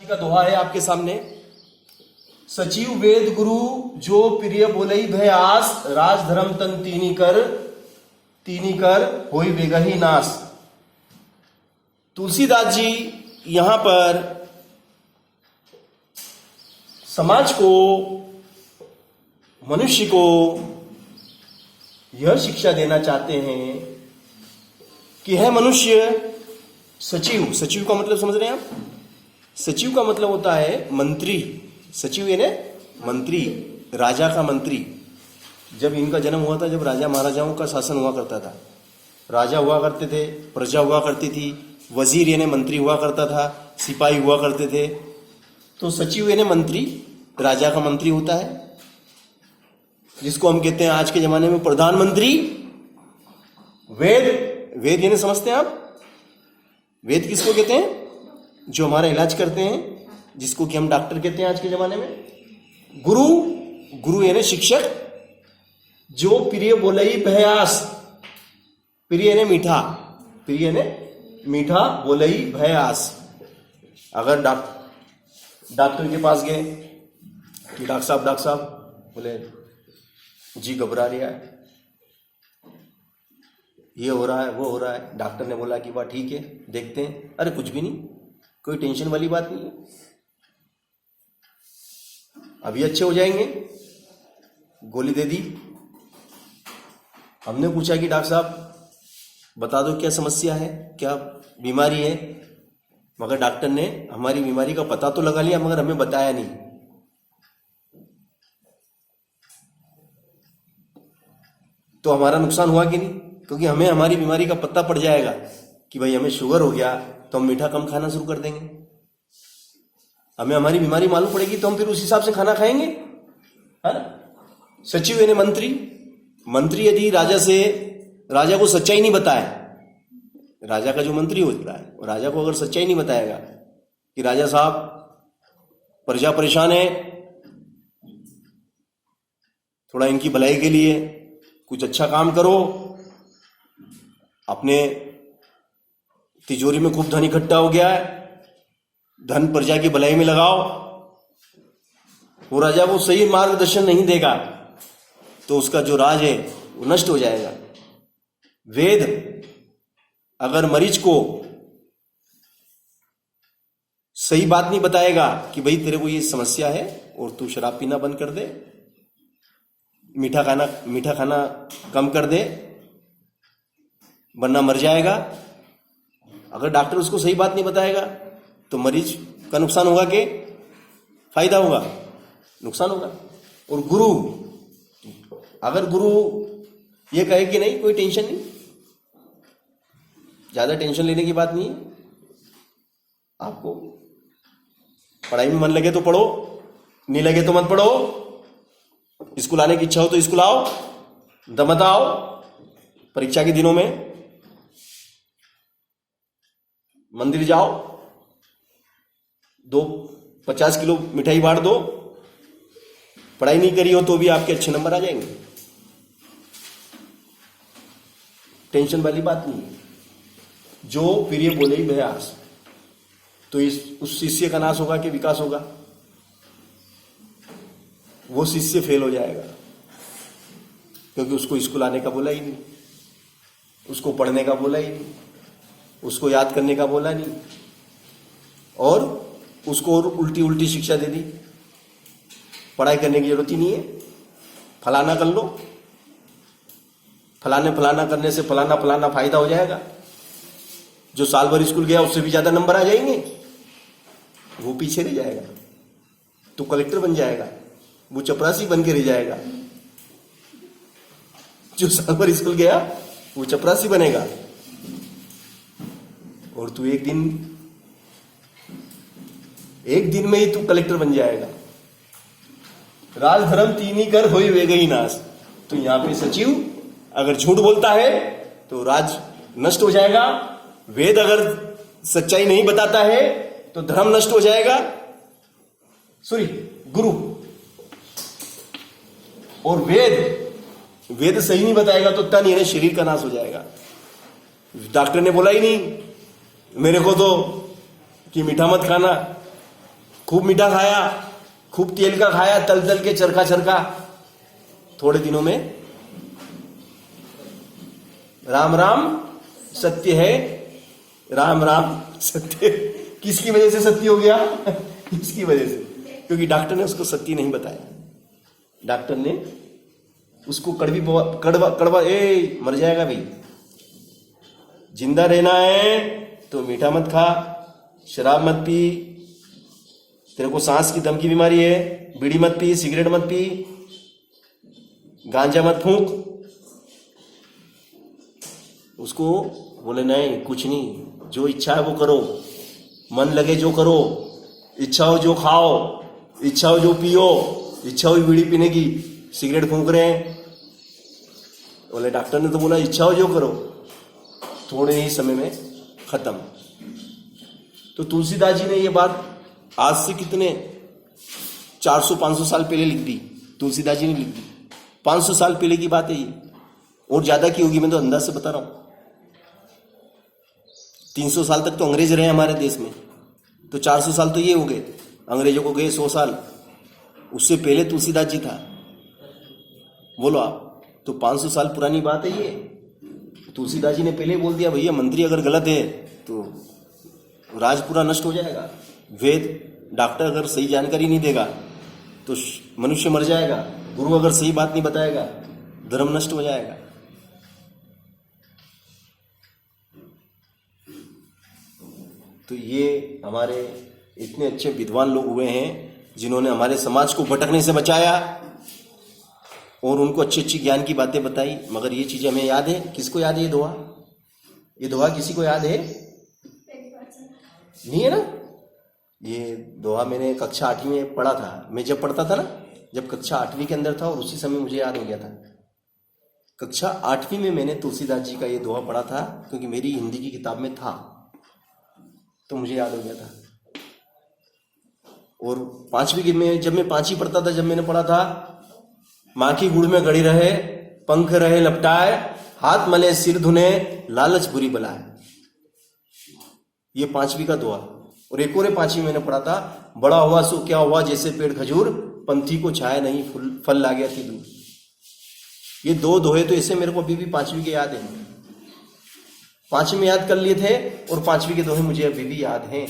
का दोहा है आपके सामने। सचिव वेद गुरु जो प्रिय बोलई भय आस, राज धर्म तन तीनी कर होई वेगही नास। तुलसीदास जी यहां पर समाज को, मनुष्य को यह शिक्षा देना चाहते हैं कि है मनुष्य सचिव। सचिव का मतलब समझ रहे हैं आप? सचिव का मतलब होता है मंत्री। सचिव यानी मंत्री, राजा का मंत्री। जब इनका जन्म हुआ था, जब राजा महाराजाओं का शासन हुआ करता था, राजा हुआ करते थे, प्रजा हुआ करती थी, वजीर यानी मंत्री हुआ करता था, सिपाही हुआ करते थे। तो सचिव यानी मंत्री, राजा का मंत्री होता है, जिसको हम कहते हैं आज के जमाने में प्रधानमंत्री। वेद यानी समझते हैं आप? वेद किसको कहते हैं? जो हमारा इलाज करते हैं, जिसको कि हम डॉक्टर कहते हैं आज के जमाने में। गुरु यानी शिक्षक। जो प्रिय बोलई भयास, प्रिय यानी मीठा, प्रिय यानी मीठा, बोलई भयास। अगर डॉक्टर के पास गए कि डॉक्टर साहब बोले जी घबरा रहा है, ये हो रहा है, वो हो रहा है। डॉक्टर ने बोला कि वाह ठीक है, देखते हैं। अरे कुछ भी नहीं, कोई टेंशन वाली बात नहीं है, अभी अच्छे हो जाएंगे, गोली दे दी। हमने पूछा कि डॉक्टर साहब बता दो क्या समस्या है, क्या बीमारी है, मगर डॉक्टर ने हमारी बीमारी का पता तो लगा लिया, मगर हमें बताया नहीं। तो हमारा नुकसान हुआ कि नहीं? क्योंकि हमें हमारी बीमारी का पता पड़ जाएगा कि भाई हमें शुगर हो गया, तो हम मीठा कम खाना शुरू कर देंगे। हमें हमारी बीमारी मालूम पड़ेगी तो हम फिर उस हिसाब से खाना खाएंगे, है ना? सचिव यानी मंत्री। मंत्री यदि राजा को सच्चाई नहीं बताए, राजा का जो मंत्री होता है, और राजा को अगर सच्चाई नहीं बताएगा कि राजा साहब प्रजा परेशान है, थोड़ा इनकी भलाई के लिए कुछ अच्छा काम करो, अपने तिजोरी में खूब धन इकट्ठा हो गया है, धन प्रजा की भलाई में लगाओ। वो राजा वो सही मार्गदर्शन नहीं देगा तो उसका जो राज है वो नष्ट हो जाएगा। वेद अगर मरीज को सही बात नहीं बताएगा कि भाई तेरे को ये समस्या है और तू शराब पीना बंद कर दे, मीठा खाना कम कर दे, वरना मर जाएगा। अगर डॉक्टर उसको सही बात नहीं बताएगा तो मरीज का नुकसान होगा कि फायदा होगा? नुकसान होगा। और अगर गुरु ये कहे कि नहीं कोई टेंशन नहीं, ज्यादा टेंशन लेने की बात नहीं है, आपको पढ़ाई में मन लगे तो पढ़ो, नहीं लगे तो मत पढ़ो, स्कूल आने की इच्छा हो तो स्कूल आओ, दमत आओ, परीक्षा के दिनों में मंदिर जाओ, 50 किलो मिठाई बांट दो। पढ़ाई नहीं करी हो तो भी आपके अच्छे नंबर आ जाएंगे, टेंशन वाली बात नहीं है। जो प्रिय बोले ही भयास, तो उस शिष्य का नाश होगा कि विकास होगा? वो शिष्य फेल हो जाएगा, क्योंकि उसको स्कूल आने का बोला ही नहीं, उसको पढ़ने का बोला ही नहीं, उसको याद करने का बोला नहीं, और उसको उल्टी शिक्षा दे दी। पढ़ाई करने की जरूरत ही नहीं है, फलाना कर लो, फलाना करने से फलाना फायदा हो जाएगा। जो साल भर स्कूल गया उससे भी ज्यादा नंबर आ जाएंगे, वो पीछे रह जाएगा, तो कलेक्टर बन जाएगा, वो चपरासी बन के रह जाएगा। जो साल भर स्कूल गया वो चपरासी बनेगा, और तू एक दिन में ही तू कलेक्टर बन जाएगा। राज धर्म तीनी कर होई वेगही नाश। तो यहां पे सचिव अगर झूठ बोलता है तो राज नष्ट हो जाएगा। वेद अगर सच्चाई नहीं बताता है तो धर्म नष्ट हो जाएगा। गुरु और वेद सही नहीं बताएगा तो तन यानी शरीर का नाश हो जाएगा। डॉक्टर ने बोला ही नहीं मेरे को तो कि मीठा मत खाना, खूब मीठा खाया, खूब तेल का खाया, तल तल के चरखा चरखा, थोड़े दिनों में राम राम सत्य है, राम राम सत्य। किसकी वजह से सत्य हो गया? किसकी वजह से? क्योंकि डॉक्टर ने उसको सत्य नहीं बताया। डॉक्टर ने उसको कड़वा मर जाएगा भाई, जिंदा रहना है तो मीठा मत खा, शराब मत पी, तेरे को सांस की दम की बीमारी है, बीड़ी मत पी, सिगरेट मत पी, गांजा मत फूंक। उसको बोले नहीं, कुछ नहीं, जो इच्छा है वो करो, मन लगे जो करो, इच्छा हो जो खाओ, इच्छा हो जो पियो, इच्छा हुई बीड़ी पीने की, सिगरेट फूंक रहे हैं। बोले डॉक्टर ने तो बोला इच्छा हो जो करो, थोड़े ही समय में खत्म। तो तुलसीदास जी ने ये बात आज से कितने 400-500 साल पहले लिख दी। तुलसीदास जी ने लिख दी, 500 साल पहले की बात है ये, और ज्यादा की होगी, मैं तो अंदाज से बता रहा हूं। 300 साल तक तो अंग्रेज रहे हमारे देश में, तो 400 साल तो ये हो गए, अंग्रेजों को गए 100 साल, उससे पहले तुलसीदास जी था। बोलो आप, तो 500 साल पुरानी बात है ये। तुलसीदास जी ने पहले बोल दिया भैया मंत्री अगर गलत है तो राज पूरा नष्ट हो जाएगा। वेद डॉक्टर अगर सही जानकारी नहीं देगा तो मनुष्य मर जाएगा, गुरु अगर सही बात नहीं बताएगा धर्म नष्ट हो जाएगा। तो ये हमारे इतने अच्छे विद्वान लोग हुए हैं जिन्होंने हमारे समाज को भटकने से बचाया और उनको अच्छी अच्छी ज्ञान की बातें बताई। मगर ये चीजें हमें याद है? किसको याद है ये दोहा? ये दोहा किसी को याद है? नहीं है ना? ये दोहा मैंने कक्षा 8वीं में पढ़ा था। मैं जब पढ़ता था ना, जब कक्षा 8वीं के अंदर था, और उसी समय मुझे याद हो गया था। कक्षा 8वीं में मैंने तुलसीदास जी का ये दोहा पढ़ा था, क्योंकि मेरी हिंदी की किताब में था, तो मुझे याद हो गया था। और 5वीं में जब मैं 5वीं पढ़ता था, जब मैंने पढ़ा था, माँ की गुड़ में गड़ी रहे, पंख रहे लपटाए, हाथ मले सिर धुने, लालच बुरी बलाए। ये 5वीं का दोहा। और एक और 5वीं मैंने पढ़ा था, बड़ा हुआ सो क्या हुआ, जैसे पेड़ खजूर, पंथी को छाया नहीं फल ला गया थी दूर। ये 2 दोहे तो ऐसे मेरे को अभी भी 5वीं के याद है। 5वीं में याद कर लिए थे और 5वीं के दोहे मुझे अभी भी याद हैं।